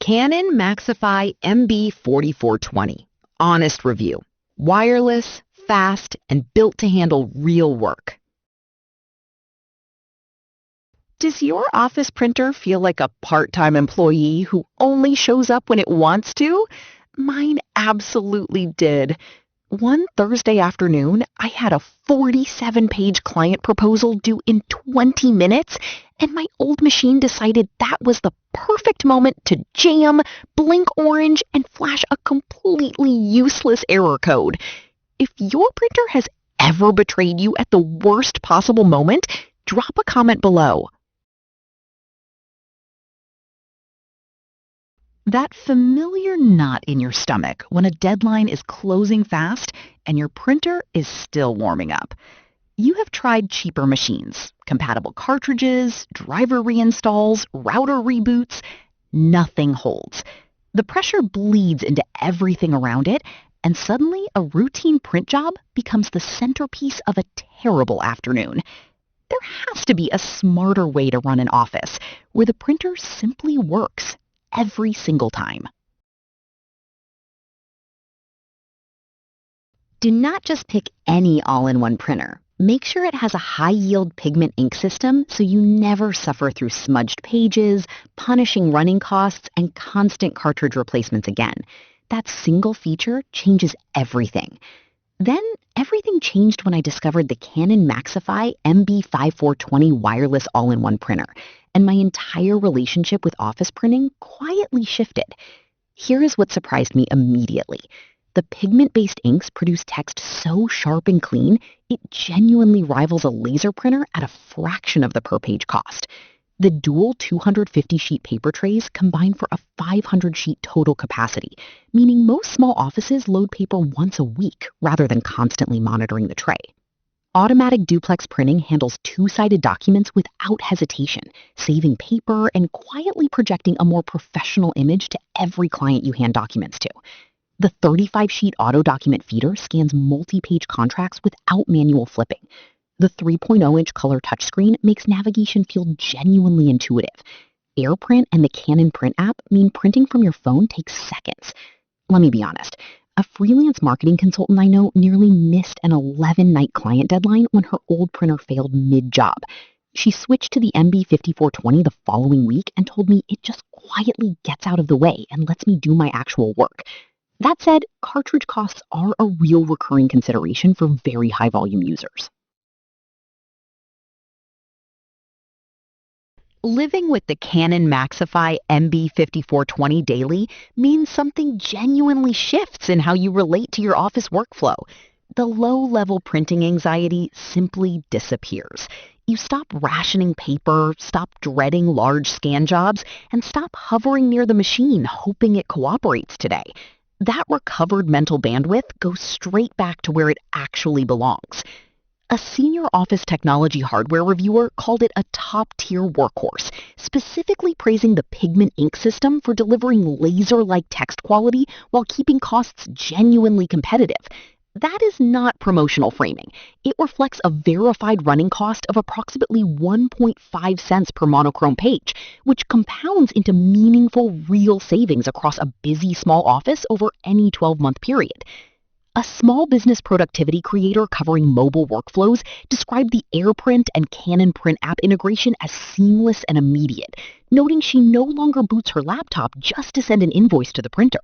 Canon Maxify MB5420. Honest review. Wireless, fast, and built to handle real work. Does your office printer feel like a part-time employee who only shows up when it wants to? Mine absolutely did. One Thursday afternoon, I had a 47-page client proposal due in 20 minutes, and my old machine decided that was the perfect moment to jam, blink orange, and flash a completely useless error code. If your printer has ever betrayed you at the worst possible moment, drop a comment below. That familiar knot in your stomach when a deadline is closing fast and your printer is still warming up. You have tried cheaper machines, compatible cartridges, driver reinstalls, router reboots. Nothing holds. The pressure bleeds into everything around it, and suddenly a routine print job becomes the centerpiece of a terrible afternoon. There has to be a smarter way to run an office where the printer simply works every single time. Do not just pick any all-in-one printer. Make sure it has a high-yield pigment ink system so you never suffer through smudged pages, punishing running costs, and constant cartridge replacements again. That single feature changes everything. Then, everything changed when I discovered the Canon Maxify MB5420 wireless all-in-one printer, and my entire relationship with office printing quietly shifted. Here is what surprised me immediately. The pigment-based inks produce text so sharp and clean, it genuinely rivals a laser printer at a fraction of the per-page cost. The dual 250-sheet paper trays combine for a 500-sheet total capacity, meaning most small offices load paper once a week rather than constantly monitoring the tray. Automatic duplex printing handles two-sided documents without hesitation, saving paper and quietly projecting a more professional image to every client you hand documents to. The 35-sheet auto document feeder scans multi-page contracts without manual flipping. The 3.0-inch color touchscreen makes navigation feel genuinely intuitive. AirPrint and the Canon Print app mean printing from your phone takes seconds. Let me be honest. A freelance marketing consultant I know nearly missed an 11-night client deadline when her old printer failed mid-job. She switched to the MB5420 the following week and told me it just quietly gets out of the way and lets me do my actual work. That said, cartridge costs are a real recurring consideration for very high-volume users. Living with the Canon Maxify MB5420 daily means something genuinely shifts in how you relate to your office workflow. The low-level printing anxiety simply disappears. You stop rationing paper, stop dreading large scan jobs, and stop hovering near the machine hoping it cooperates today. That recovered mental bandwidth goes straight back to where it actually belongs. A senior office technology hardware reviewer called it a top-tier workhorse, specifically praising the pigment ink system for delivering laser-like text quality while keeping costs genuinely competitive. That is not promotional framing. It reflects a verified running cost of approximately 1.5 cents per monochrome page, which compounds into meaningful real savings across a busy small office over any 12-month period. A small business productivity creator covering mobile workflows described the AirPrint and Canon Print app integration as seamless and immediate, noting she no longer boots her laptop just to send an invoice to the printer.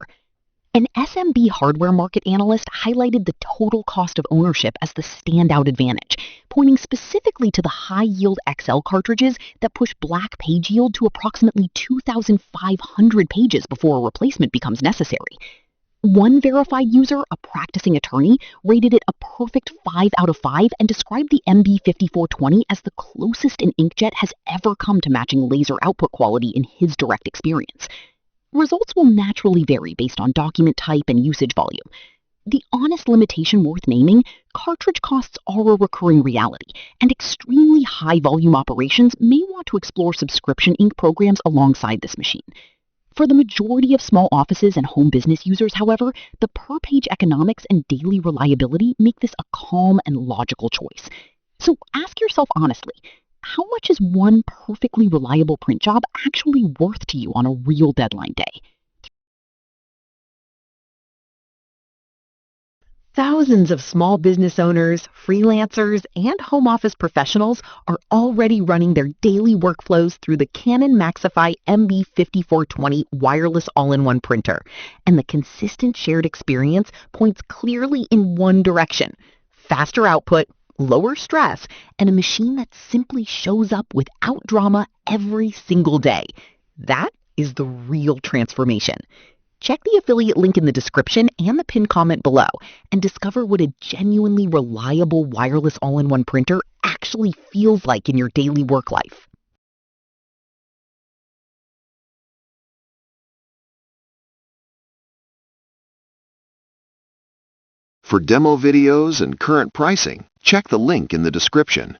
An SMB hardware market analyst highlighted the total cost of ownership as the standout advantage, pointing specifically to the high-yield XL cartridges that push black page yield to approximately 2,500 pages before a replacement becomes necessary. One verified user, a practicing attorney, rated it a perfect 5 out of 5 and described the MB5420 as the closest an inkjet has ever come to matching laser output quality in his direct experience. Results will naturally vary based on document type and usage volume. The honest limitation worth naming, cartridge costs are a recurring reality, and extremely high-volume operations may want to explore subscription ink programs alongside this machine. For the majority of small offices and home business users, however, the per-page economics and daily reliability make this a calm and logical choice. So ask yourself honestly, How much is one perfectly reliable print job actually worth to you on a real deadline day? Thousands of small business owners, freelancers, and home office professionals are already running their daily workflows through the Canon Maxify MB5420 wireless all-in-one printer. And the consistent shared experience points clearly in one direction: faster output, lower stress, and a machine that simply shows up without drama every single day. That is the real transformation. Check the affiliate link in the description and the pinned comment below and discover what a genuinely reliable wireless all-in-one printer actually feels like in your daily work life. For demo videos and current pricing, check the link in the description.